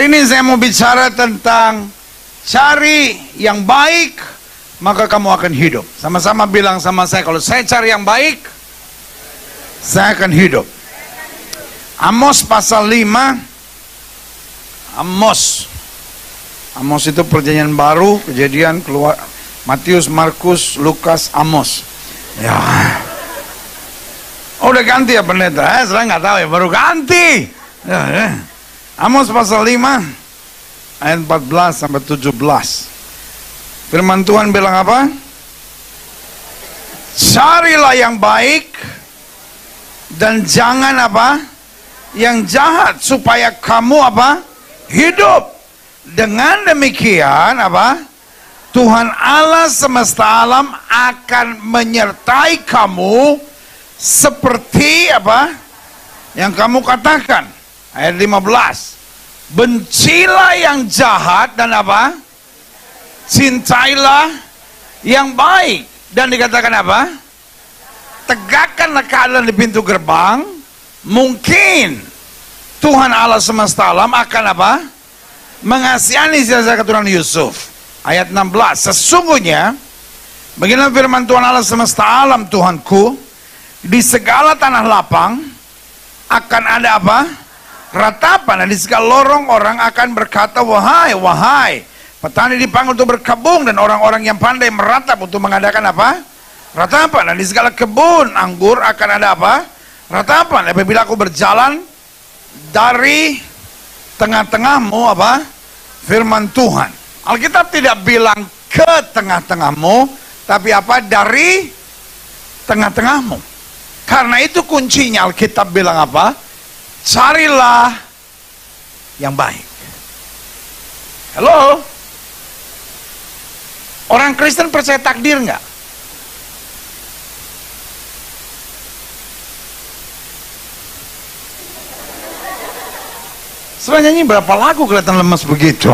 Hari ini saya mau bicara tentang cari yang baik, maka kamu akan hidup. Sama-sama bilang sama saya, kalau saya cari yang baik, saya akan hidup. Amos pasal 5. Amos itu perjanjian baru, Kejadian, keluar Matius, Markus, Lukas, Amos. Ya. Oh, udah ganti ya pendeta? Saya nggak tahu ya, baru ganti. Ya. Amos pasal 5 ayat 14 sampai 17. Firman Tuhan bilang apa? Carilah yang baik dan jangan apa? Yang jahat, supaya kamu apa? Hidup. Dengan demikian apa? Tuhan Allah semesta alam akan menyertai kamu seperti apa? Yang kamu katakan. Ayat 15. Bencilah yang jahat dan apa? Cintailah yang baik. Dan dikatakan apa? Tegakkanlah keadilan di pintu gerbang. Mungkin Tuhan Allah semesta alam akan apa? Mengasihani sisa keturunan Yusuf. Ayat 16. Sesungguhnya beginilah firman Tuhan Allah semesta alam, Tuhanku, di segala tanah lapang akan ada apa? Ratapan. Dan di segala lorong orang akan berkata, wahai, wahai. Petani dipanggil untuk berkebun, dan orang-orang yang pandai meratap untuk mengadakan apa? Ratapan. Dan di segala kebun anggur akan ada apa? Ratapan. Apabila aku berjalan dari tengah-tengahmu apa? Firman Tuhan. Alkitab tidak bilang ke tengah-tengahmu, tapi apa? Dari tengah-tengahmu. Karena itu kuncinya, Alkitab bilang apa? Carilah yang baik. Halo? Orang Kristen percaya takdir nggak? Sebenarnya nyanyi berapa lagu kelihatan lemes begitu.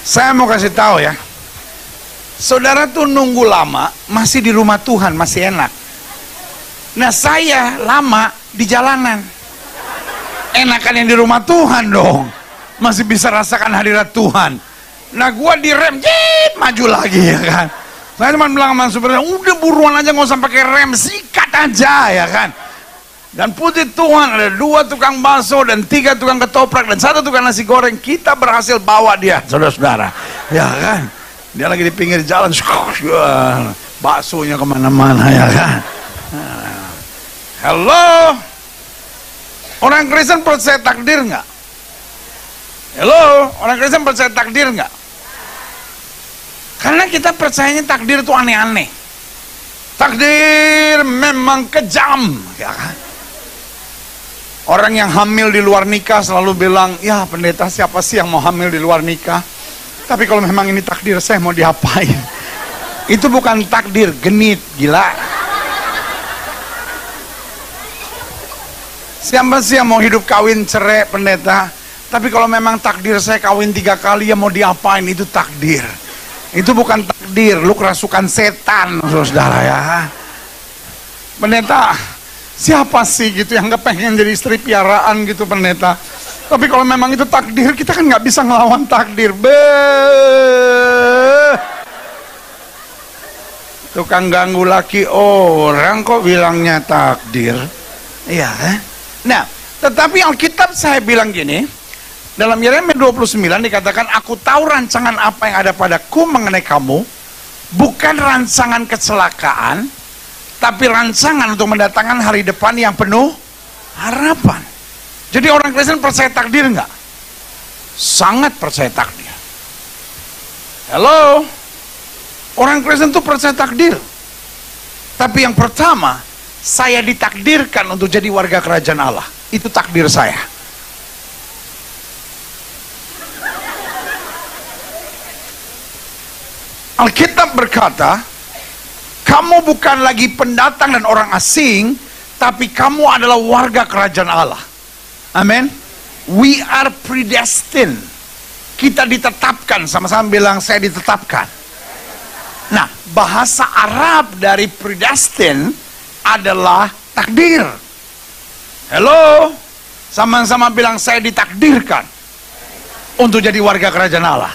Saya mau kasih tahu ya. Saudara tuh nunggu lama, masih di rumah Tuhan, masih enak. Nah, saya lama di jalanan. Enakan yang di rumah Tuhan dong. Masih bisa rasakan hadirat Tuhan. Nah, gua direm, maju lagi ya kan. Saya cuma bilang sama supirnya, udah buruan aja, nggak usah pakai rem, sikat aja ya kan. Dan puji Tuhan, ada 2 tukang bakso dan 3 tukang ketoprak dan 1 tukang nasi goreng. Kita berhasil bawa dia, saudara-saudara. Ya kan. Dia lagi di pinggir jalan, baksonya kemana-mana ya kan. Halo, orang Kristen percaya takdir nggak? Halo, orang Kristen percaya takdir nggak? Karena kita percayanya takdir itu aneh-aneh. Takdir memang kejam, ya kan? Orang yang hamil di luar nikah selalu bilang, ya pendeta, siapa sih yang mau hamil di luar nikah? Tapi kalau memang ini takdir, saya mau diapain? Itu bukan takdir, genit, gila. Siapa sih yang mau hidup kawin cerai pendeta? Tapi kalau memang takdir saya kawin 3 kali, ya mau diapain? Itu takdir. Itu bukan takdir, lu kerasukan setan, saudara ya. Pendeta, siapa sih gitu yang gak pengen jadi istri piaraan gitu pendeta? Tapi kalau memang itu takdir, kita kan gak bisa ngelawan takdir. Tukang ganggu laki orang kok bilangnya takdir. Iya kan? Nah, tetapi Alkitab saya bilang gini, dalam Yeremia 29 dikatakan, aku tahu rancangan apa yang ada padaku mengenai kamu, bukan rancangan kecelakaan, tapi rancangan untuk mendatangkan hari depan yang penuh harapan. Jadi orang Kristen percaya takdir nggak? Sangat percaya takdir. Halo? Orang Kristen tuh percaya takdir. Tapi yang pertama, saya ditakdirkan untuk jadi warga kerajaan Allah. Itu takdir saya. Alkitab berkata, kamu bukan lagi pendatang dan orang asing, tapi kamu adalah warga kerajaan Allah. Amin. We are predestined. Kita ditetapkan, sama-sama bilang saya ditetapkan. Nah, bahasa Arab dari predestined adalah takdir. Hello? Sama-sama bilang, saya ditakdirkan untuk jadi warga kerajaan Allah.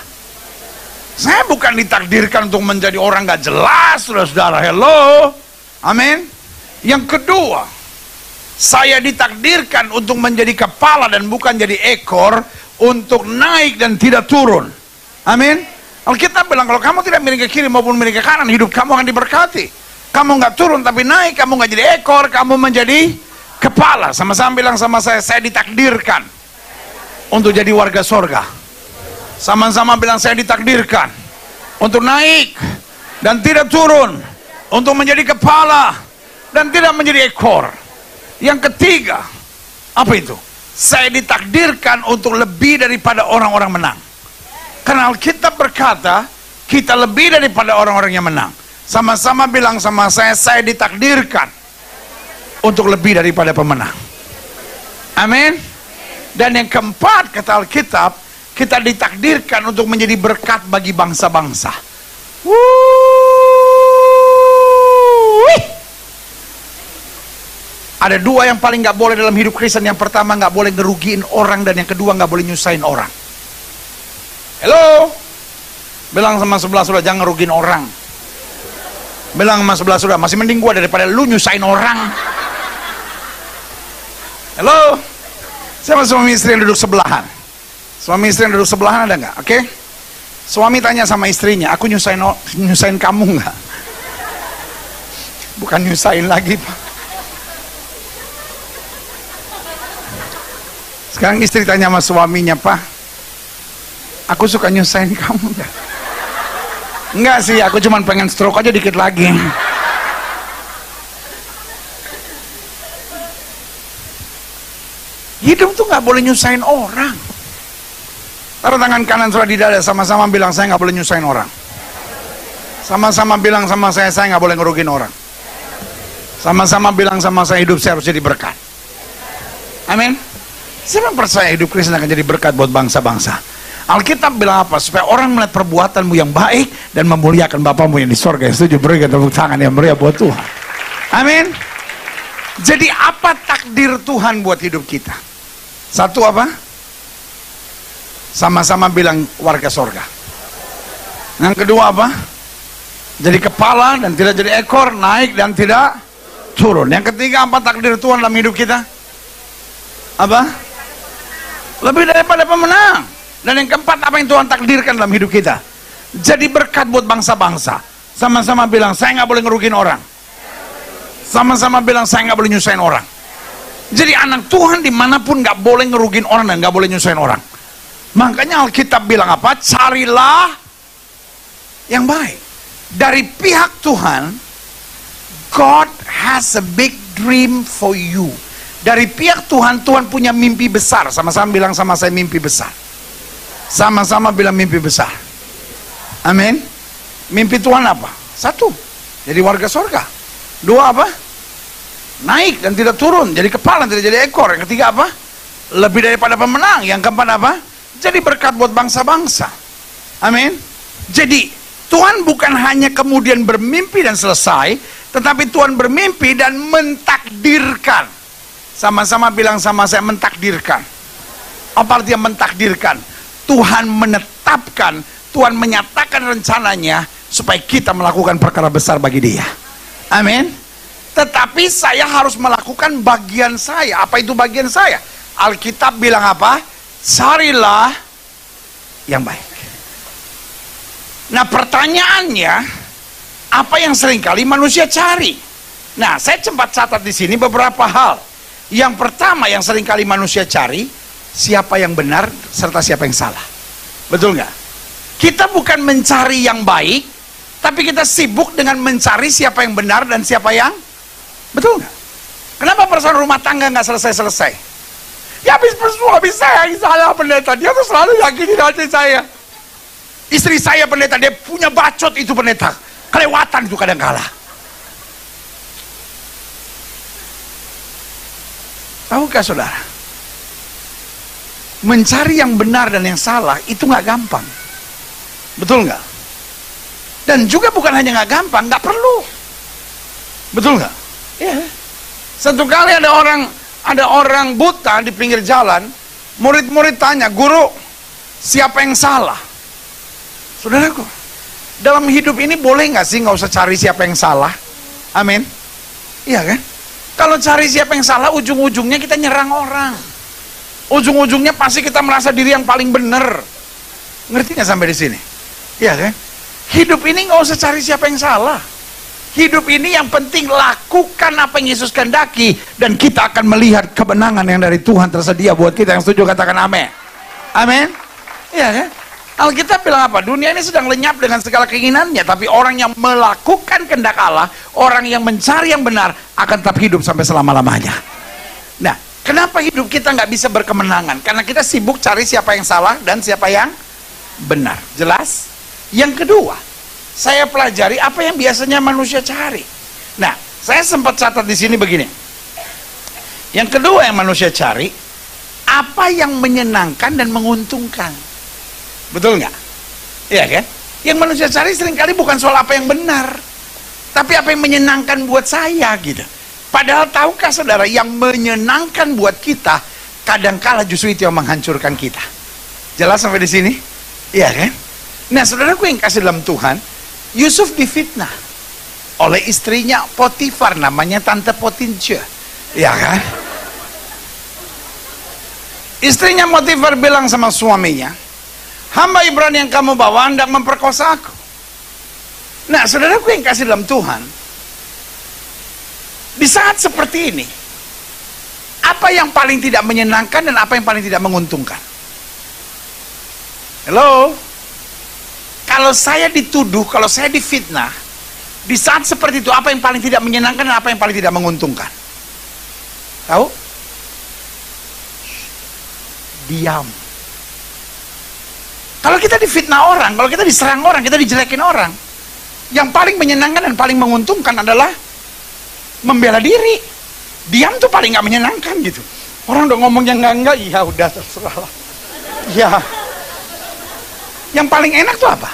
Saya bukan ditakdirkan untuk menjadi orang gak jelas, saudara-saudara. Hello, amin. Yang kedua, saya ditakdirkan untuk menjadi kepala dan bukan jadi ekor, untuk naik dan tidak turun. Amin. Alkitab bilang, kalau kamu tidak miring ke kiri maupun miring ke kanan, hidup kamu akan diberkati. Kamu nggak turun tapi naik, kamu nggak jadi ekor, kamu menjadi kepala. Sama-sama bilang sama saya ditakdirkan untuk jadi warga sorga. Sama-sama bilang, saya ditakdirkan untuk naik dan tidak turun, untuk menjadi kepala dan tidak menjadi ekor. Yang ketiga, apa itu? Saya ditakdirkan untuk lebih daripada orang-orang menang. Karena Alkitab berkata, kita lebih daripada orang-orang yang menang. Sama-sama bilang sama saya ditakdirkan untuk lebih daripada pemenang. Amin. Dan yang keempat, kata Alkitab, kita ditakdirkan untuk menjadi berkat bagi bangsa-bangsa. Ada dua yang paling gak boleh dalam hidup Kristen. Yang pertama, gak boleh ngerugiin orang. Dan yang kedua, gak boleh nyusahin orang. Halo, bilang sama sebelah sudah, jangan ngerugiin orang. Bilang sama sebelah sudah, masih mending gua daripada lu nyusahin orang. Halo, sama suami istri yang duduk sebelahan. Suami istri yang duduk sebelahan ada nggak? Oke. Suami tanya sama istrinya, aku nyusahin kamu nggak? Bukan nyusahin lagi, Pak. Sekarang istri tanya sama suaminya, Pak, aku suka nyusahin kamu nggak? Enggak sih, aku cuma pengen stroke aja dikit lagi. Hidup tuh nggak boleh nyusahin orang. Taruh tangan kanan sudah di dada, sama-sama bilang, saya nggak boleh nyusahin orang. Sama-sama bilang sama saya nggak boleh ngerugin orang. Sama-sama bilang sama saya, hidup saya harus jadi berkat. Amin. Siapa percaya hidup Kristen akan jadi berkat buat bangsa-bangsa? Alkitab bilang apa? Supaya orang melihat perbuatanmu yang baik dan memuliakan Bapamu yang di sorga. Yang setuju, berikan tepuk tangan yang meriah buat Tuhan. Amin. Jadi apa takdir Tuhan buat hidup kita? Satu apa? Sama-sama bilang warga sorga. Yang kedua apa? Jadi kepala dan tidak jadi ekor, naik dan tidak turun. Yang ketiga apa takdir Tuhan dalam hidup kita? Apa? Lebih daripada pemenang. Dan yang keempat, apa yang Tuhan takdirkan dalam hidup kita? Jadi berkat buat bangsa-bangsa. Sama-sama bilang, saya nggak boleh ngerugiin orang. Sama-sama bilang, saya nggak boleh nyusahin orang. Jadi anak Tuhan dimanapun nggak boleh ngerugiin orang dan nggak boleh nyusahin orang. Makanya Alkitab bilang apa? Carilah yang baik. Dari pihak Tuhan, God has a big dream for you. Dari pihak Tuhan, Tuhan punya mimpi besar. Sama-sama bilang sama saya, mimpi besar. Sama-sama bilang mimpi besar. Amin. Mimpi Tuhan apa? Satu, jadi warga sorga. Dua apa? Naik dan tidak turun, jadi kepala dan tidak jadi ekor. Yang ketiga apa? Lebih daripada pemenang. Yang keempat apa? Jadi berkat buat bangsa-bangsa. Amin. Jadi Tuhan bukan hanya kemudian bermimpi dan selesai, tetapi Tuhan bermimpi dan mentakdirkan. Sama-sama bilang sama saya, mentakdirkan. Apa artinya mentakdirkan? Tuhan menetapkan, Tuhan menyatakan rencananya supaya kita melakukan perkara besar bagi Dia. Amin. Tetapi saya harus melakukan bagian saya. Apa itu bagian saya? Alkitab bilang apa? Carilah yang baik. Nah, pertanyaannya, apa yang seringkali manusia cari? Nah, saya sempat catat di sini beberapa hal. Yang pertama yang seringkali manusia cari, siapa yang benar serta siapa yang salah. Betul nggak? Kita bukan mencari yang baik, tapi kita sibuk dengan mencari siapa yang benar dan siapa yang betul nggak? Kenapa persoalan rumah tangga nggak selesai-selesai? Ya habis suami saya yang salah pendeta, dia tuh selalu yakinin hati saya. Istri saya pendeta, dia punya bacot itu pendeta, kelewatan itu kadang kala. Tahukah saudara? Mencari yang benar dan yang salah itu nggak gampang, betul nggak? Dan juga bukan hanya nggak gampang, nggak perlu, betul nggak? Ya. Satu kali ada orang Ada orang buta di pinggir jalan, murid-murid tanya, "Guru, siapa yang salah?" Saudaraku, dalam hidup ini boleh nggak sih nggak usah cari siapa yang salah? Amin. Iya kan? Kalau cari siapa yang salah, ujung-ujungnya kita nyerang orang. Ujung-ujungnya pasti kita merasa diri yang paling benar. Ngerti nggak sampai di sini? Iya kan? Hidup ini nggak usah cari siapa yang salah. Hidup ini yang penting lakukan apa yang Yesus kehendaki, dan kita akan melihat kemenangan yang dari Tuhan tersedia buat kita. Yang setuju katakan amin. Amin. Iya kan? Alkitab bilang apa? Dunia ini sedang lenyap dengan segala keinginannya, tapi orang yang melakukan kehendak Allah, orang yang mencari yang benar, akan tetap hidup sampai selama-lamanya. Nah, kenapa hidup kita nggak bisa berkemenangan? Karena kita sibuk cari siapa yang salah dan siapa yang benar. Jelas? Yang kedua, saya pelajari apa yang biasanya manusia cari. Nah, saya sempat catat di sini begini. Yang kedua yang manusia cari, apa yang menyenangkan dan menguntungkan. Betul nggak? Iya kan? Yang manusia cari seringkali bukan soal apa yang benar, tapi apa yang menyenangkan buat saya gitu. Padahal tahukah saudara, yang menyenangkan buat kita kadangkala justru itu yang menghancurkan kita. Jelas sampai di sini? Iya kan? Nah, saudaraku yang kasih dalam Tuhan, Yusuf difitnah oleh istrinya Potifar, namanya Tante Potinje, ya kan? Istrinya Potifar bilang sama suaminya, "Hamba Ibrani yang kamu bawa hendak memperkosa aku." Nah, saudaraku yang kasih dalam Tuhan, di saat seperti ini, apa yang paling tidak menyenangkan dan apa yang paling tidak menguntungkan? Halo? Kalau saya dituduh, kalau saya difitnah, di saat seperti itu, apa yang paling tidak menyenangkan dan apa yang paling tidak menguntungkan? Tahu? Diam. Kalau kita difitnah orang, kalau kita diserang orang, kita dijelekin orang, yang paling menyenangkan dan paling menguntungkan adalah membela diri. Diam tuh paling nggak menyenangkan gitu. Orang udah ngomong yang enggak, ya udah terserah lah. Ya. Yang paling enak tuh apa?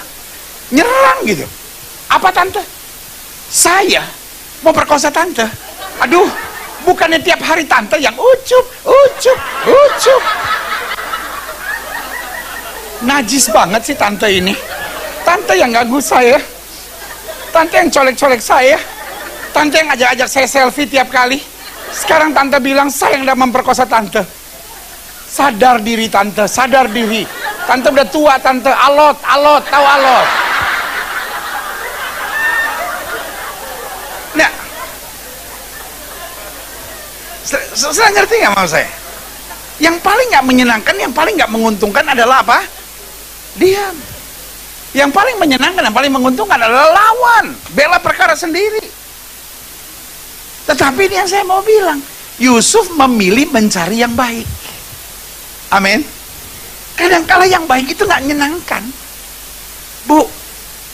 Nyerang gitu. Apa tante? Saya mau perkosa tante. Aduh, bukannya tiap hari tante yang ucup. Najis banget sih tante ini. Tante yang ganggu saya. Tante yang colek-colek saya. Tante yang ajak-ajak saya selfie tiap kali. Sekarang tante bilang saya yang udah memperkosa tante. Sadar diri tante, sadar diri. Tante udah tua tante, alot, tahu alot. Nah, saya ngerti nggak mau saya? Yang paling nggak menyenangkan, yang paling nggak menguntungkan adalah apa? Diam. Yang paling menyenangkan, yang paling menguntungkan adalah lawan, bela perkara sendiri. Tetapi ini yang saya mau bilang, Yusuf memilih mencari yang baik. Amin. Kadangkala yang baik itu nggak menyenangkan, Bu.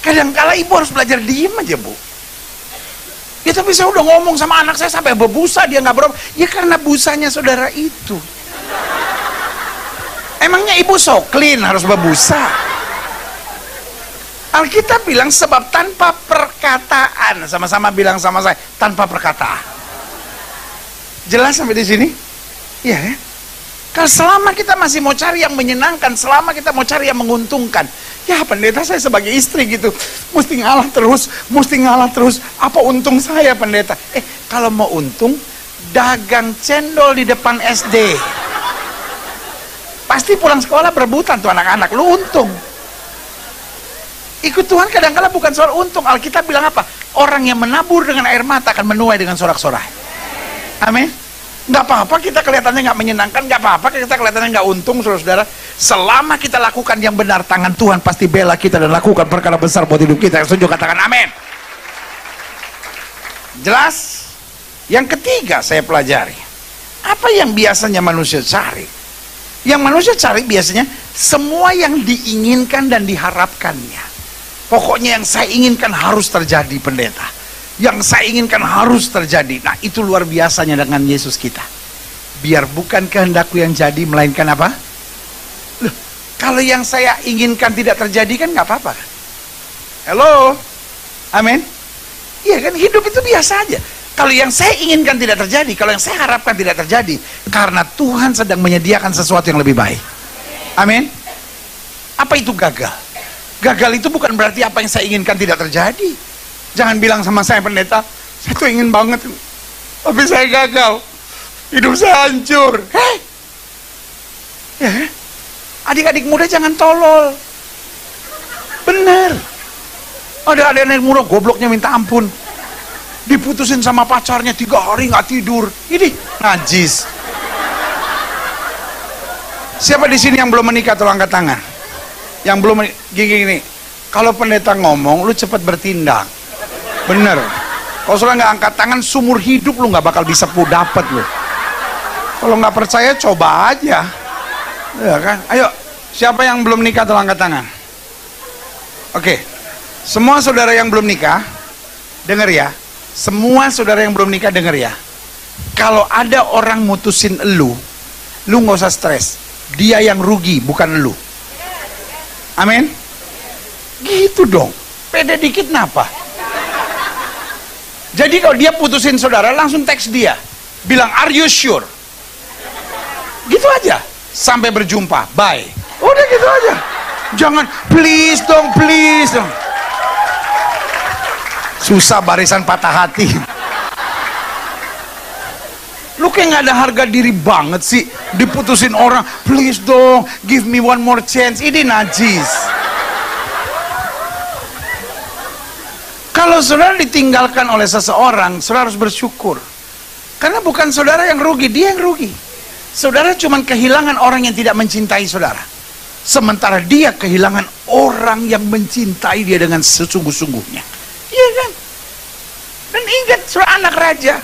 Kadangkala ibu harus belajar diem aja, Bu. Ya tapi saya udah ngomong sama anak saya sampai berbusa, dia nggak berapa. Ya karena busanya saudara itu. Emangnya ibu so clean harus berbusa? Alkitab bilang sebab tanpa perkataan, sama-sama bilang sama saya, tanpa perkataan. Jelas sampai di sini? Iya ya. Kalau selama kita masih mau cari yang menyenangkan, selama kita mau cari yang menguntungkan, ya pendeta saya sebagai istri gitu, mesti ngalah terus, apa untung saya pendeta? Kalau mau untung, dagang cendol di depan SD. Pasti pulang sekolah berebutan tuh anak-anak, lu untung. Ikut Tuhan kadang-kala bukan soal untung. Alkitab bilang apa? Orang yang menabur dengan air mata akan menuai dengan sorak-sorai. Amin. Nggak apa-apa kita kelihatannya nggak menyenangkan, nggak apa-apa kita kelihatannya nggak untung, saudara-saudara. Selama kita lakukan yang benar, tangan Tuhan pasti bela kita dan lakukan perkara besar buat hidup kita. Yang setuju katakan amin. Jelas? Yang ketiga saya pelajari, apa yang biasanya manusia cari? Yang manusia cari biasanya semua yang diinginkan dan diharapkannya. Pokoknya yang saya inginkan harus terjadi, pendeta. Yang saya inginkan harus terjadi. Nah, itu luar biasanya dengan Yesus kita. Biar bukan kehendakku yang jadi, melainkan apa? Loh, kalau yang saya inginkan tidak terjadi kan nggak apa-apa kan? Halo? Amin? Iya kan, hidup itu biasa aja. Kalau yang saya inginkan tidak terjadi, kalau yang saya harapkan tidak terjadi, karena Tuhan sedang menyediakan sesuatu yang lebih baik. Amin. Apa itu gagal? Gagal itu bukan berarti apa yang saya inginkan tidak terjadi. Jangan bilang sama saya, pendeta, saya tuh ingin banget, tapi saya gagal, hidup saya hancur. Ya, adik-adik muda jangan tolol. Bener. Ada adik-adik muda gobloknya minta ampun, diputusin sama pacarnya 3 hari nggak tidur. Ini najis. Siapa di sini yang belum menikah, tolong angkat tangan. Yang belum gini. Kalau pendeta ngomong, lu cepat bertindak. Bener. Kalau saudara nggak angkat tangan, seumur hidup lu nggak bakal bisa dapat lu. Kalau nggak percaya, coba aja. Ya kan? Ayo, siapa yang belum nikah, tolong angkat tangan. Oke, semua saudara yang belum nikah, dengar ya. Semua saudara yang belum nikah dengar ya. Kalau ada orang mutusin lu nggak usah stres. Dia yang rugi, bukan lu. Amin. Gitu dong. Pede dikit napa? Jadi kalau dia putusin saudara, langsung teks dia. Bilang, are you sure? Gitu aja. Sampai berjumpa. Bye. Udah gitu aja. Jangan, please dong, please dong. Susah barisan patah hati. Lu kayak gak ada harga diri banget sih, diputusin orang, please dong, give me one more chance. Ini najis. Kalau saudara ditinggalkan oleh seseorang, saudara harus bersyukur. Karena bukan saudara yang rugi, dia yang rugi. Saudara cuma kehilangan orang yang tidak mencintai saudara. Sementara dia kehilangan orang yang mencintai dia dengan sesungguh-sungguhnya. Iya kan? Dan ingat, saudara anak raja.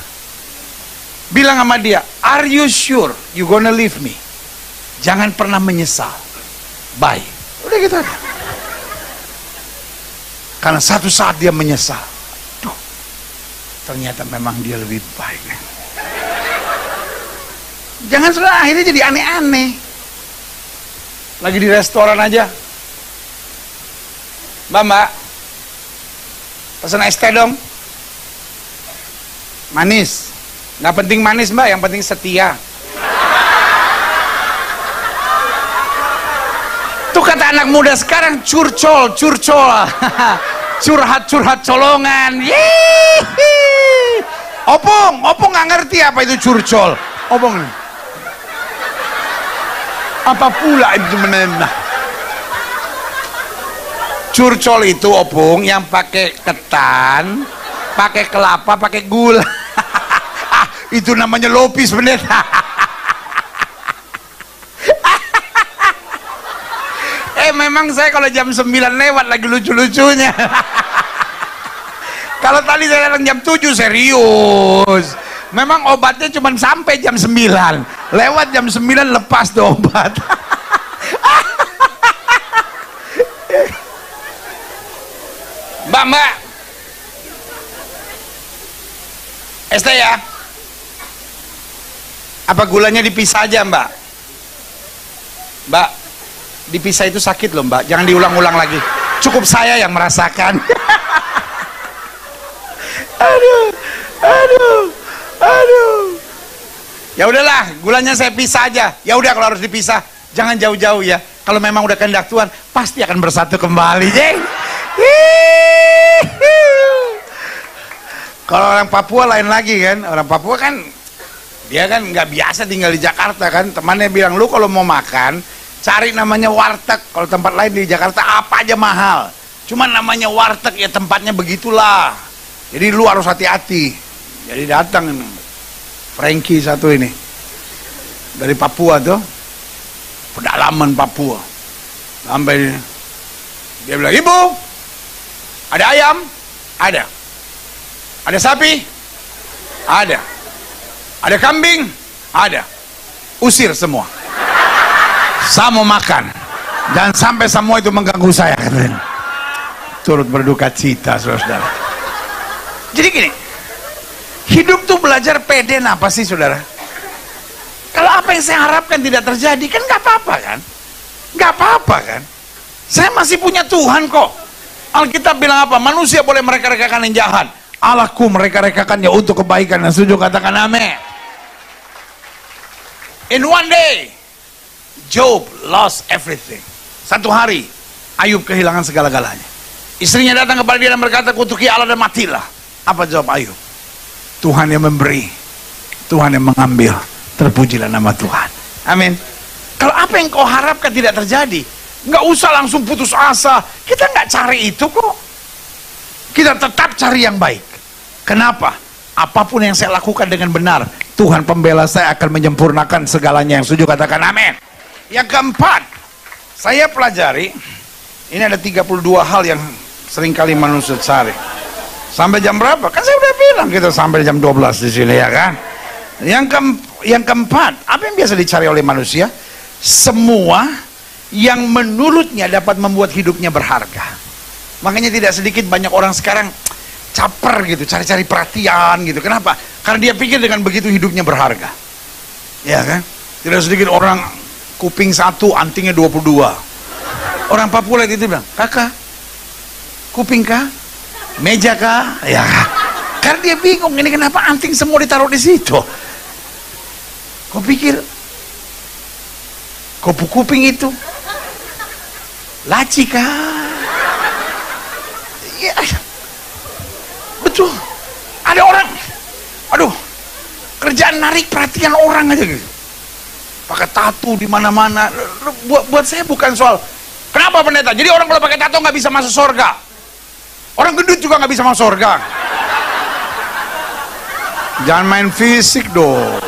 Bilang sama dia, are you sure you gonna leave me? Jangan pernah menyesal. Bye. Udah gitu aja. Karena satu saat dia menyesal. Duh, ternyata memang dia lebih baik. Jangan saudara akhirnya jadi aneh-aneh. Lagi di restoran aja. Mbak, pesan es teh dong. Manis. Nggak penting manis mbak, yang penting setia. Tuh kata anak muda sekarang, curcol. Curhat colongan. Yeay. Opung nggak ngerti apa itu curcol. Opung, apa pula itu menenah? Curcol itu opung yang pakai ketan, pakai kelapa, pakai gula. Itu namanya lopis, pendeta. Memang saya kalau jam 9 lewat lagi lucu-lucunya. Kalau tadi saya datang jam 7 serius. Memang obatnya cuma sampai jam 9. Lewat jam 9 lepas tuh obat. Mbak. Es teh ya? Apa gulanya dipisah aja mbak? Mbak, dipisah itu sakit loh mbak, jangan diulang-ulang lagi. Cukup saya yang merasakan. Aduh. Ya udahlah, gulanya saya pisah aja. Ya udah kalau harus dipisah, jangan jauh-jauh ya. Kalau memang udah kehendak Tuhan, pasti akan bersatu kembali, jeng. Kalau orang Papua lain lagi kan, orang Papua kan dia kan nggak biasa tinggal di Jakarta kan. Temannya bilang, lu kalau mau makan cari namanya warteg. Kalau tempat lain di Jakarta apa aja mahal, cuman namanya warteg ya tempatnya begitulah. Jadi lu harus hati-hati. Jadi datang Frankie satu ini dari Papua tuh, pedalaman Papua. Sampai dia bilang, ibu ada ayam? Ada. Ada sapi? Ada. Ada kambing? Ada. Usir semua. Saya mau makan. Dan sampai semua itu mengganggu saya, katanya. Turut berduka cita, saudara. Jadi gini, hidup tuh belajar pede apa sih, saudara? Kalau apa yang saya harapkan tidak terjadi, kan nggak apa-apa kan? Nggak apa-apa kan? Saya masih punya Tuhan kok. Alkitab bilang apa? Manusia boleh mereka-rekakan yang jahat. Allahku mereka-rekakannya untuk kebaikan. Yang setuju katakan amin. In one day, Job lost everything. Satu hari, Ayub kehilangan segala-galanya. Istrinya datang kepada dia dan berkata, kutuki Allah dan matilah. Apa jawab Ayub? Tuhan yang memberi, Tuhan yang mengambil. Terpujilah nama Tuhan. Amin. Kalau apa yang kau harapkan tidak terjadi, nggak usah langsung putus asa. Kita nggak cari itu kok. Kita tetap cari yang baik. Kenapa? Apapun yang saya lakukan dengan benar, Tuhan pembela saya akan menyempurnakan segalanya. Yang setuju katakan amin. Yang keempat, saya pelajari, ini ada 32 hal yang seringkali manusia cari. Sampai jam berapa? Kan saya udah bilang kita sampai jam 12 di sini, ya kan? Yang keempat, apa yang biasa dicari oleh manusia? Semua yang menurutnya dapat membuat hidupnya berharga. Makanya tidak sedikit banyak orang sekarang caper gitu, cari-cari perhatian gitu. Kenapa? Karena dia pikir dengan begitu hidupnya berharga. Ya kan? Tidak sedikit orang kuping 1, antingnya 22. Orang Papua itu bilang, kakak, kuping kah? Meja kah? Ya. Karena dia bingung, ini kenapa anting semua ditaruh di situ? Kau pikir kopu kuping itu laci kah? Ya, betul. Ada orang, aduh, kerjaan narik perhatian orang aja gitu. Pakai tato di mana-mana. Buat saya bukan soal kenapa pendeta. Jadi orang kalau pakai tato nggak bisa masuk surga. Orang gendut juga nggak bisa masuk surga. Jangan main fisik dong.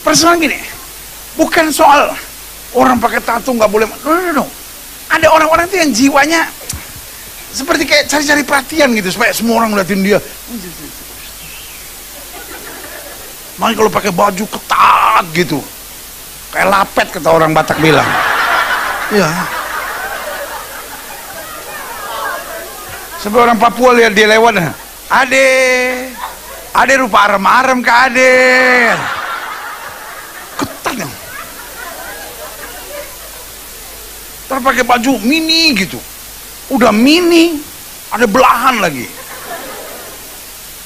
Persoalan gini, bukan soal orang pakai tato nggak boleh. No. Ada orang-orang itu yang jiwanya seperti kayak cari-cari perhatian gitu supaya semua orang ngeliatin dia. Makanya kalau pakai baju ketat gitu, kayak lapet kata orang Batak bilang. Ya. Sampai orang Papua lihat dia lewat, ade rupa arem-arem ke ade. Ketat yang. Terpakai baju mini gitu. Udah mini, ada belahan lagi.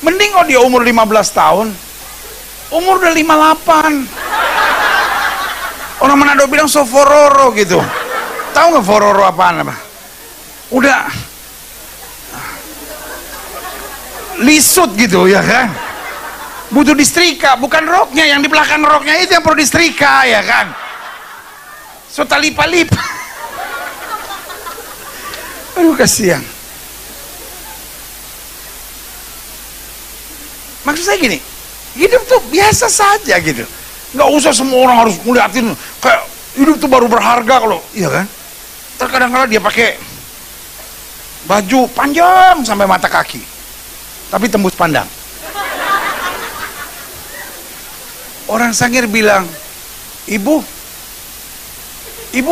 Mending kalau dia umur 15 tahun, umur udah 58. Orang Manado bilang sofororo gitu. Tahu nggak fororo apaan apa? Udah lisut gitu ya kan? Butuh distrika, bukan roknya, yang di belakang roknya itu yang perlu distrika ya kan? So talip-alip. Aduh kasihan. Maksud saya gini, hidup tuh biasa saja gitu. Nggak usah semua orang harus ngeliatin kayak hidup tuh baru berharga kalau, iya kan? Terkadang-kadang dia pakai baju panjang sampai mata kaki, tapi tembus pandang. Orang Sangir bilang, ibu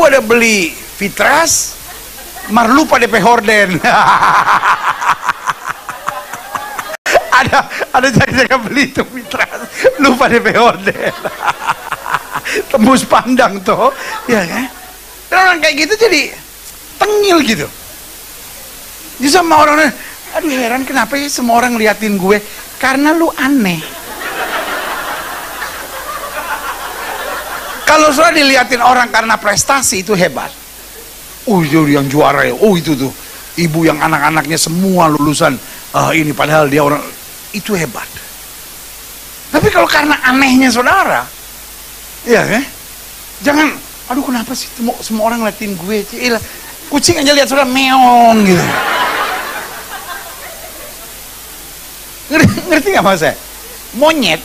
ada beli Fitras, mar lupa DP horden. ada jaga beli itu Fitras, lupa DP horden. Tembus pandang tuh, ya kan? Dan orang kayak gitu jadi tengil gitu. Jadi sama orang, aduh heran kenapa ya semua orang ngeliatin gue, karena lu aneh. Kalau sudah diliatin orang karena prestasi itu hebat. Oh yang juara ya, oh itu tuh ibu yang anak-anaknya semua lulusan ini padahal dia orang itu hebat. Tapi kalau karena anehnya saudara, ya kan? Jangan, aduh kenapa sih semua orang ngeliatin gue? Cilah, kucing aja lihat saudara meong gitu. Ngerti nggak mas saya? Monyet,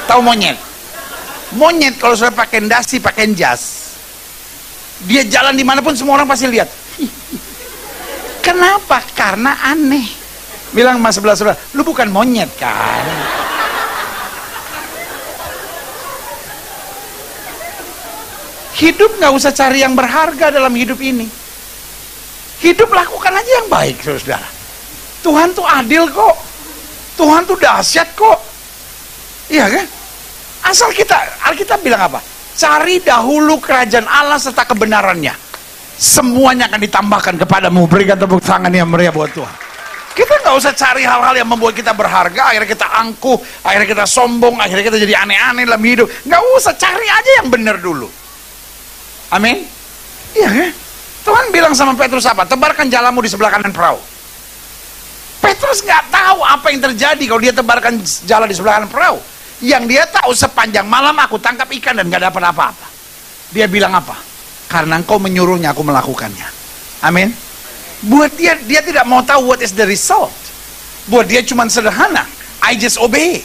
tahu monyet? Monyet kalau sudah pakai dasi, pakai jas, dia jalan dimanapun semua orang pasti lihat. Kenapa? Karena aneh. Bilang mas sebelah saudara, lu bukan monyet kan? Hidup nggak usah cari yang berharga dalam hidup ini. Hidup lakukan aja yang baik saudara. Tuhan tuh adil kok. Tuhan tuh dahsyat kok. Iya kan? Asal kita, Alkitab bilang apa? Cari dahulu kerajaan Allah serta kebenarannya. Semuanya akan ditambahkan kepadamu. Berikan tepuk tangan yang meriah buat Tuhan. Kita nggak usah cari hal-hal yang membuat kita berharga, akhirnya kita angkuh, akhirnya kita sombong, akhirnya kita jadi aneh-aneh dalam hidup. Nggak usah, cari aja yang benar dulu. Amin. Iya kan? Tuhan bilang sama Petrus apa? Tebarkan jalamu di sebelah kanan perahu. Petrus nggak tahu apa yang terjadi kalau dia tebarkan jala di sebelah kanan perahu. Yang dia tahu, sepanjang malam aku tangkap ikan dan nggak dapat apa-apa. Dia bilang apa? Karena engkau menyuruhnya aku melakukannya. Amin. Buat dia tidak mau tahu what is the result. Buat dia cuma sederhana, I just obey.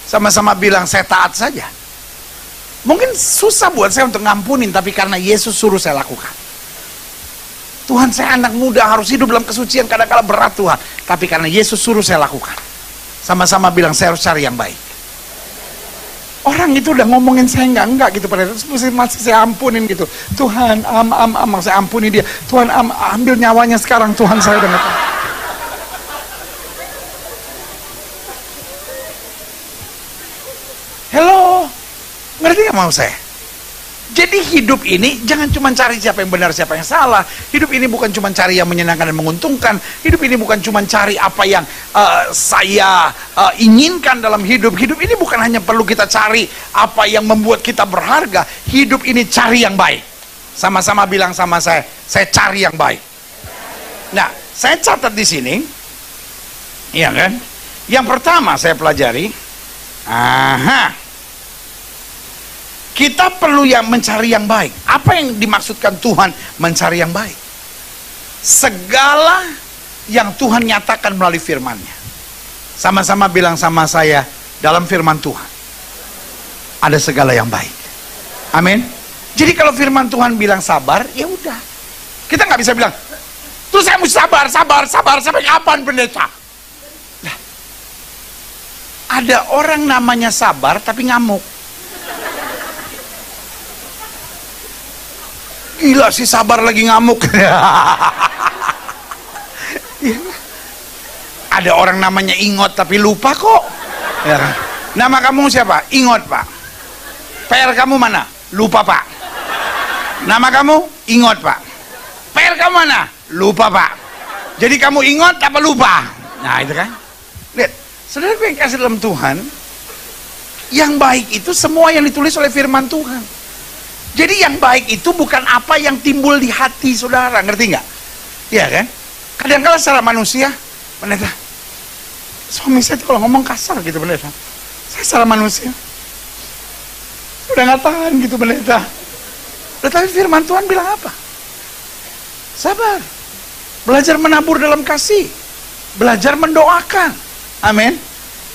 Sama-sama bilang saya taat saja. Mungkin susah buat saya untuk ngampunin, tapi karena Yesus suruh saya lakukan. Tuhan, saya anak muda harus hidup dalam kesucian, kadang-kadang berat Tuhan, tapi karena Yesus suruh saya lakukan. Sama-sama bilang saya harus cari yang baik. Orang itu udah ngomongin saya enggak gitu, pada masih saya ampunin gitu. Tuhan, saya ampuni dia. Tuhan, ambil nyawanya sekarang, Tuhan, saya udah nggak tahu. Hello, ngerti nggak mau saya? Jadi hidup ini jangan cuma cari siapa yang benar, siapa yang salah. Hidup ini bukan cuma cari yang menyenangkan dan menguntungkan. Hidup ini bukan cuma cari apa yang saya inginkan dalam hidup. Hidup ini bukan hanya perlu kita cari apa yang membuat kita berharga. Hidup ini cari yang baik. Sama-sama bilang sama saya cari yang baik. Nah, saya catat di sini, iya kan? Yang pertama saya pelajari, kita perlu yang mencari yang baik. Apa yang dimaksudkan Tuhan mencari yang baik? Segala yang Tuhan nyatakan melalui firman-Nya. Sama-sama bilang sama saya, dalam firman Tuhan ada segala yang baik. Amin. Jadi kalau firman Tuhan bilang sabar, ya udah. Kita nggak bisa bilang, terus saya mesti sabar sampai kapan pendeta? Nah, ada orang namanya sabar tapi ngamuk. Gila sih, sabar lagi ngamuk. Ada orang namanya Ingot tapi lupa kok. Ya. Nama kamu siapa? Ingot, Pak. PR kamu mana? Lupa, Pak. Nama kamu Ingot, Pak. PR kamu mana? Lupa, Pak. Jadi kamu ingot apa lupa? Nah itu kan. Lihat, saudara yang kasih dalam Tuhan, yang baik itu semua yang ditulis oleh firman Tuhan. Jadi yang baik itu bukan apa yang timbul di hati saudara, ngerti nggak? Iya kan? Kadang-kadang secara manusia, pendeta, suami saya itu kalau ngomong kasar gitu pendeta. Saya secara manusia udah nggak tahan gitu pendeta. Tetapi firman Tuhan bilang apa? Sabar, belajar menabur dalam kasih, belajar mendoakan. Amin.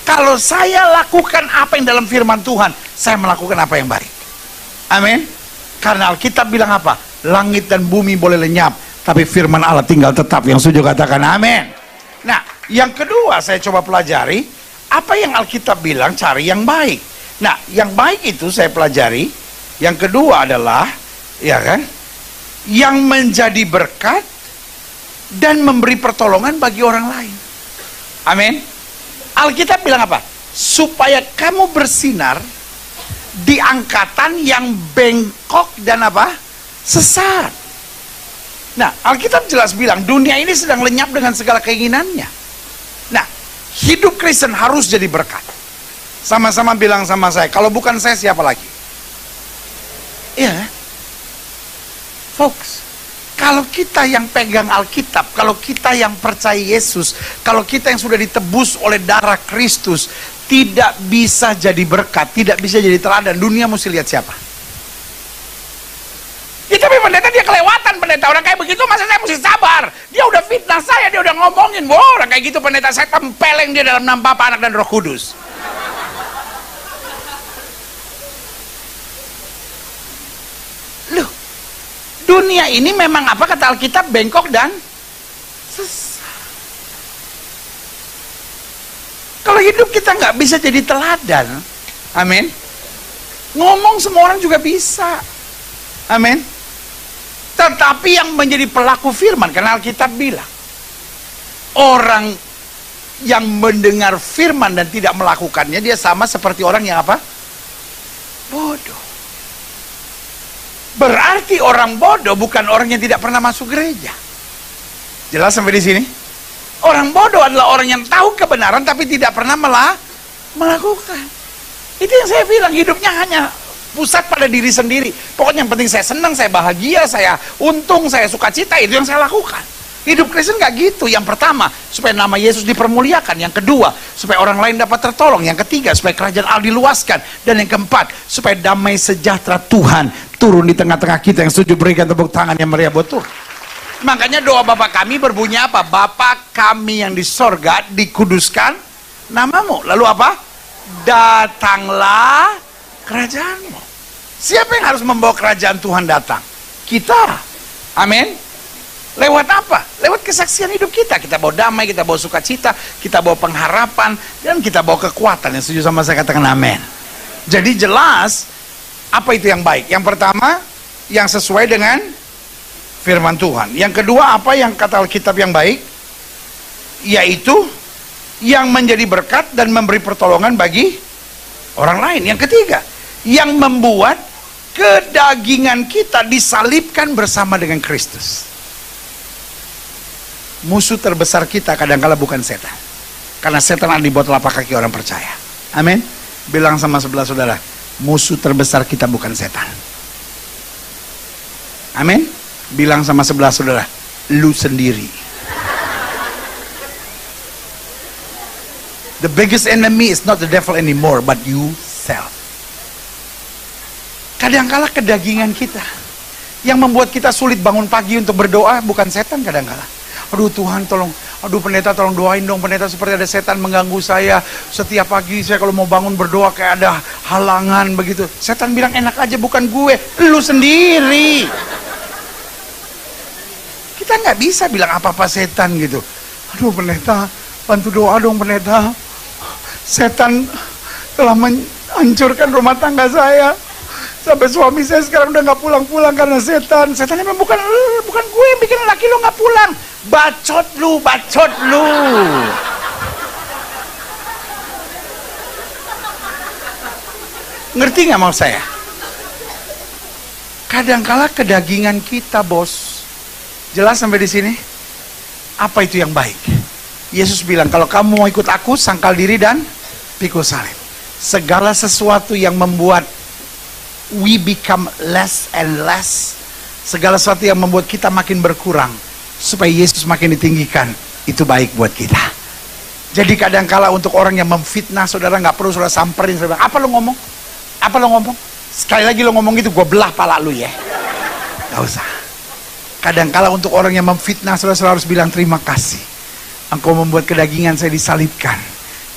Kalau saya lakukan apa yang dalam firman Tuhan, saya melakukan apa yang baik. Amin. Karena Alkitab bilang apa? Langit dan bumi boleh lenyap, tapi firman Allah tinggal tetap. Yang setuju katakan amin. Nah, yang kedua saya coba pelajari, apa yang Alkitab bilang cari yang baik. Nah, yang baik itu saya pelajari. Yang kedua adalah, ya kan, yang menjadi berkat dan memberi pertolongan bagi orang lain. Amin. Alkitab bilang apa? Supaya kamu bersinar di angkatan yang bengkok dan apa? Sesat. Nah, Alkitab jelas bilang dunia ini sedang lenyap dengan segala keinginannya. Nah, hidup Kristen harus jadi berkat. Sama-sama bilang sama saya, kalau bukan saya siapa lagi? Iya. Folks, kalau kita yang pegang Alkitab, kalau kita yang percaya Yesus, kalau kita yang sudah ditebus oleh darah Kristus, tidak bisa jadi berkat, tidak bisa jadi teladan. Dunia mesti lihat siapa? Ya tapi pendeta dia kelewatan, pendeta. Orang kayak begitu masa saya mesti sabar? Dia udah fitnah saya, dia udah ngomongin. Wah, orang kayak gitu pendeta, saya tempeleng dia dalam nama Bapa, Anak dan Roh Kudus. Loh, dunia ini memang apa kata Alkitab? Bengkok dan sesat. Kalau hidup kita nggak bisa jadi teladan, amin. Ngomong semua orang juga bisa, amin. Tetapi yang menjadi pelaku firman, karena Alkitab bilang, orang yang mendengar firman dan tidak melakukannya, dia sama seperti orang yang apa? Bodoh. Berarti orang bodoh bukan orang yang tidak pernah masuk gereja. Jelas sampai di sini? Orang bodoh adalah orang yang tahu kebenaran tapi tidak pernah melakukan. Itu yang saya bilang, hidupnya hanya pusat pada diri sendiri. Pokoknya yang penting saya senang, saya bahagia, saya untung, saya sukacita, itu yang saya lakukan. Hidup Kristen nggak gitu. Yang pertama, supaya nama Yesus dipermuliakan. Yang kedua, supaya orang lain dapat tertolong. Yang ketiga, supaya kerajaan Allah diluaskan. Dan yang keempat, supaya damai sejahtera Tuhan turun di tengah-tengah kita. Yang setuju berikan tepuk tangan yang meriah buat Tuhan. Makanya doa Bapa kami berbunyi apa? Bapa kami yang di sorga, dikuduskan namamu. Lalu apa? Datanglah kerajaanmu. Siapa yang harus membawa kerajaan Tuhan datang? Kita. Amin. Lewat apa? Lewat kesaksian hidup kita. Kita bawa damai, kita bawa sukacita, kita bawa pengharapan, dan kita bawa kekuatan. Yang setuju sama saya katakan amin. Jadi jelas, apa itu yang baik? Yang pertama, yang sesuai dengan firman Tuhan. Yang kedua, apa yang kata Alkitab yang baik? Yaitu yang menjadi berkat dan memberi pertolongan bagi orang lain. Yang ketiga, yang membuat kedagingan kita disalibkan bersama dengan Kristus. Musuh terbesar kita kadang-kala bukan setan, karena setan ada di bawah telapak kaki orang percaya. Amin. Bilang sama sebelah saudara, musuh terbesar kita bukan setan. Amin. Bilang sama sebelah saudara, lu sendiri. The biggest enemy is not the devil anymore, but you self. Kadang-kala kedagingan kita yang membuat kita sulit bangun pagi untuk berdoa bukan setan kadang-kala. Aduh Tuhan tolong, aduh pendeta tolong doain dong pendeta, seperti ada setan mengganggu saya. Setiap pagi saya kalau mau bangun berdoa kayak ada halangan begitu. Setan bilang enak aja bukan gue, lu sendiri. Kita nggak bisa bilang apa-apa setan gitu. Aduh pendeta, bantu doa dong pendeta. Setan telah menghancurkan rumah tangga saya. Sampai suami saya sekarang udah nggak pulang-pulang karena setan. Setannya bilang bukan gue yang bikin laki lo nggak pulang. Bacot lu. Ngerti nggak mau saya? Kadangkala kedagingan kita, bos. Jelas sampai di sini? Apa itu yang baik? Yesus bilang, kalau kamu mau ikut aku, sangkal diri dan pikul salib. Segala sesuatu yang membuat we become less and less, segala sesuatu yang membuat kita makin berkurang, supaya Yesus makin ditinggikan, itu baik buat kita. Jadi kadangkala untuk orang yang memfitnah saudara, nggak perlu saudara samperin, saudara, apa lo ngomong? Sekali lagi lo ngomong itu, gue belah pala lu ya. Gak usah. Kadangkala untuk orang yang memfitnah saudara harus bilang terima kasih. Engkau membuat kedagingan saya disalibkan,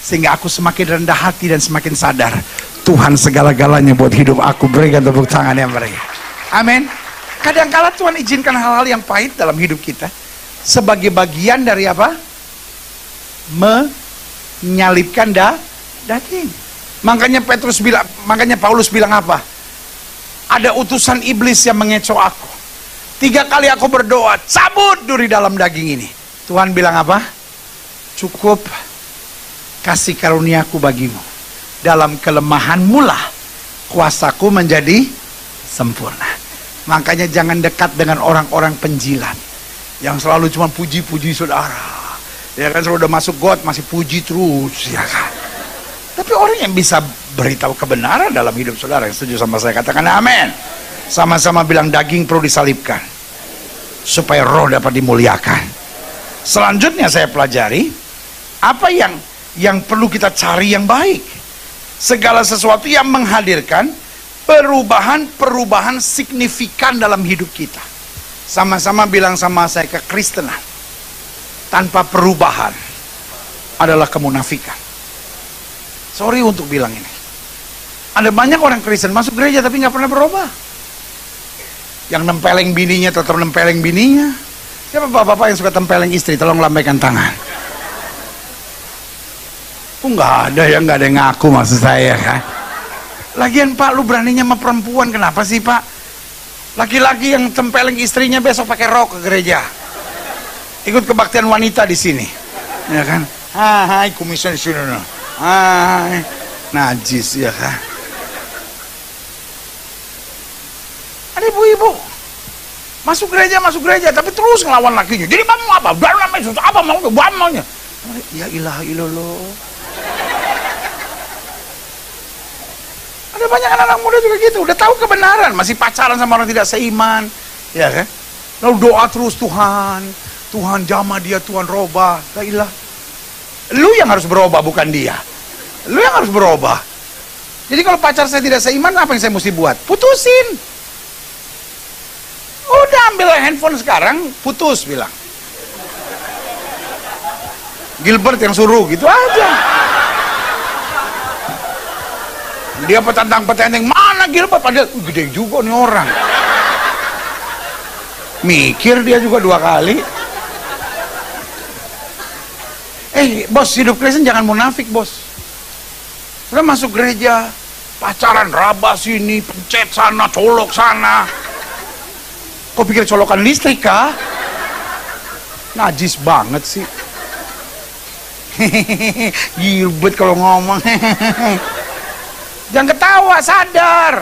sehingga aku semakin rendah hati dan semakin sadar Tuhan segala-galanya buat hidup aku. Berikan tepuk tangan yang meriah. Amin. Kadangkala Tuhan izinkan hal-hal yang pahit dalam hidup kita sebagai bagian dari apa? Menyalibkan daging. Makanya Paulus bilang apa? Ada utusan iblis yang mengecoh aku. 3 kali aku berdoa, cabut duri dalam daging ini. Tuhan bilang apa? Cukup kasih karuniaku bagimu. Dalam kelemahanmu lah kuasaku menjadi sempurna. Makanya jangan dekat dengan orang-orang penjilat yang selalu cuma puji-puji saudara. Ya kan, selalu udah masuk got masih puji terus, ya kan. Tapi orang yang bisa beritahu kebenaran dalam hidup saudara, yang setuju sama saya katakan amin. Sama-sama bilang daging perlu disalibkan supaya roh dapat dimuliakan. Selanjutnya saya pelajari apa yang perlu kita cari yang baik. Segala sesuatu yang menghadirkan perubahan signifikan dalam hidup kita. Sama-sama bilang sama saya, kekristenan tanpa perubahan adalah kemunafikan. Sorry untuk bilang ini. Ada banyak orang Kristen masuk gereja tapi nggak pernah berubah. Yang nempeleng bininya tetap nempeleng bininya. Siapa bapak-bapak yang suka tempeleng istri? Tolong lambaikan tangan. Nggak ada yang ngaku maksud saya kan. Lagian Pak, lu beraninya sama perempuan, kenapa sih Pak? Laki-laki yang tempeleng istrinya besok pakai rok ke gereja, ikut kebaktian wanita di sini, ya kan? Hai kumisnya di sini, hai najis ya kan? Ada ibu Bu. Masuk gereja, tapi terus ngelawan lakinya. Jadi kamu apa? Apa maunya? Ya ilaha illallah. Ada banyak anak-anak muda juga gitu, udah tahu kebenaran, masih pacaran sama orang tidak seiman, ya kan? Lalu doa terus, Tuhan jamah dia, Tuhan robah. La ilah. Lu yang harus berubah, bukan dia. Lu yang harus berubah. Jadi kalau pacar saya tidak seiman, apa yang saya mesti buat? Putusin. Udah ambil handphone sekarang, putus bilang. Gilbert yang suruh, gitu aja. Dia petantang-petenteng, mana Gilbert? Padahal gede juga nih orang. Mikir dia juga 2 kali. Bos, hidup Kristen jangan munafik, bos. Udah masuk gereja, pacaran raba sini, pencet sana, colok sana. Kok pikir colokan listrik kah? Najis banget sih. Gilbert kalau ngomong. Jangan ketawa, sadar.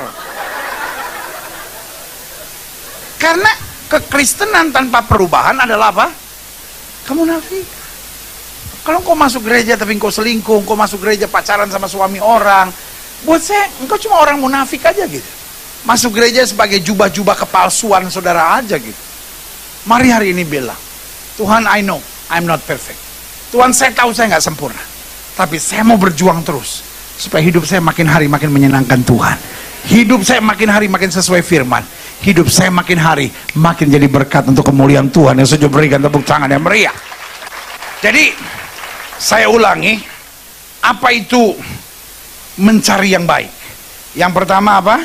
Karena kekristenan tanpa perubahan adalah apa? Kemunafik. Kalau engkau masuk gereja tapi engkau selingkuh, engkau masuk gereja pacaran sama suami orang, buat saya engkau cuma orang munafik aja gitu. Masuk gereja sebagai jubah-jubah kepalsuan saudara aja gitu. Mari hari ini bilang, Tuhan, I know I'm not perfect. Tuhan, saya tahu saya nggak sempurna, tapi saya mau berjuang terus supaya hidup saya makin hari makin menyenangkan Tuhan. Hidup saya makin hari makin sesuai firman. Hidup saya makin hari makin jadi berkat untuk kemuliaan Tuhan. Yang setuju berikan tepuk tangan yang meriah. Jadi saya ulangi, apa itu mencari yang baik? Yang pertama apa?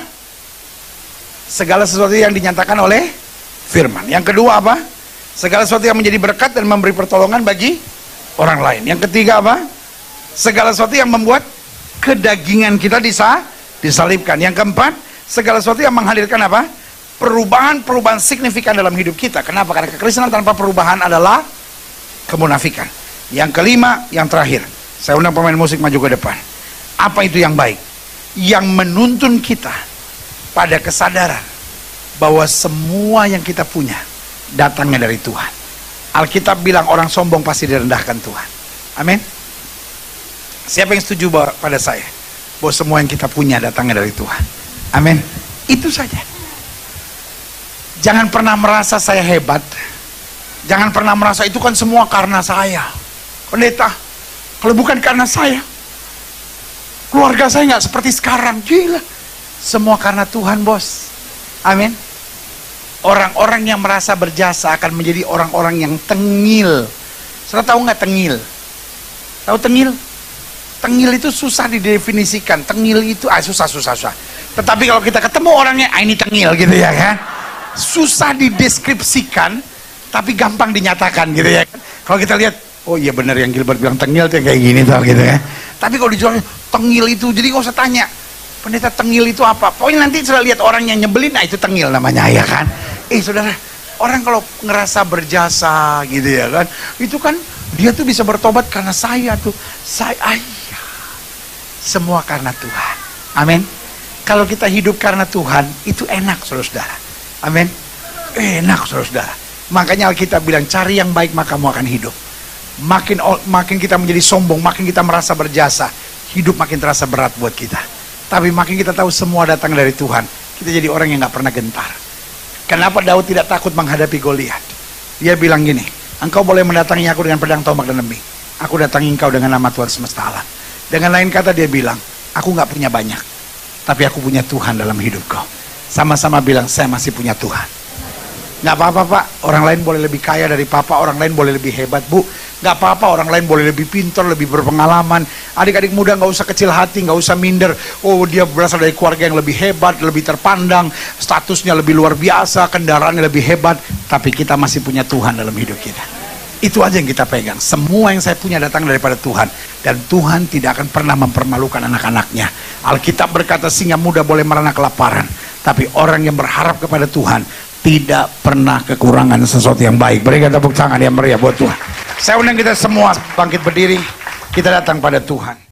Segala sesuatu yang dinyatakan oleh firman. Yang kedua apa? Segala sesuatu yang menjadi berkat dan memberi pertolongan bagi orang lain. Yang ketiga apa? Segala sesuatu yang membuat kedagingan kita disalibkan. Yang keempat, segala sesuatu yang menghadirkan apa? Perubahan signifikan dalam hidup kita. Kenapa? Karena kekristenan tanpa perubahan adalah kemunafikan. Yang kelima, yang terakhir, saya undang pemain musik maju ke depan. Apa itu yang baik? Yang menuntun kita pada kesadaran bahwa semua yang kita punya datangnya dari Tuhan. Alkitab bilang orang sombong pasti direndahkan Tuhan. Amin. Siapa yang setuju pada saya bahwa semua yang kita punya datangnya dari Tuhan? Amin. Itu saja. Jangan pernah merasa saya hebat. Jangan pernah merasa itu kan semua karena saya. Pendeta, kalau bukan karena saya, keluarga saya nggak seperti sekarang. Gila. Semua karena Tuhan, bos. Amin. Orang-orang yang merasa berjasa akan menjadi orang-orang yang tengil. Saudara tahu nggak tengil? Tahu tengil? Tengil itu susah didefinisikan. Tengil itu susah. Tetapi kalau kita ketemu orangnya, ini tengil gitu ya kan? Susah dideskripsikan, tapi gampang dinyatakan gitu ya kan? Kalau kita lihat, oh iya benar yang Gilbert bilang tengil tuh kayak gini tuh gitu ya. Tapi kalau dijual tengil itu, jadi nggak usah tanya. Pendeta, tengil itu apa? Pokoknya nanti sudah lihat orang yang nyebelin, nah itu tengil namanya ya kan? Saudara, orang kalau ngerasa berjasa gitu ya kan, itu kan dia tuh bisa bertobat karena saya tuh, semua karena Tuhan. Amin. Kalau kita hidup karena Tuhan, itu enak saudara. Amin. Enak saudara. Makanya Alkitab bilang cari yang baik maka kamu akan hidup. Makin kita menjadi sombong, makin kita merasa berjasa, hidup makin terasa berat buat kita. Tapi makin kita tahu semua datang dari Tuhan, kita jadi orang yang gak pernah gentar. Kenapa Daud tidak takut menghadapi Goliat? Dia bilang gini, engkau boleh mendatangi aku dengan pedang, tombak, dan lembing. Aku datangi engkau dengan nama Tuhan semesta alam. Dengan lain kata dia bilang, aku gak punya banyak, tapi aku punya Tuhan dalam hidupku. Sama-sama bilang, saya masih punya Tuhan. Gak apa-apa pak, orang lain boleh lebih kaya dari papa, orang lain boleh lebih hebat bu. Gak apa-apa, orang lain boleh lebih pintar, lebih berpengalaman. Adik-adik muda gak usah kecil hati, gak usah minder. Oh dia berasal dari keluarga yang lebih hebat, lebih terpandang, statusnya lebih luar biasa, kendaraannya lebih hebat. Tapi kita masih punya Tuhan dalam hidup kita. Itu aja yang kita pegang. Semua yang saya punya datang daripada Tuhan. Dan Tuhan tidak akan pernah mempermalukan anak-anaknya. Alkitab berkata singa muda boleh merana kelaparan, tapi orang yang berharap kepada Tuhan tidak pernah kekurangan sesuatu yang baik. Berikan tepuk tangan yang meriah buat Tuhan. Saya undang kita semua bangkit berdiri. Kita datang pada Tuhan.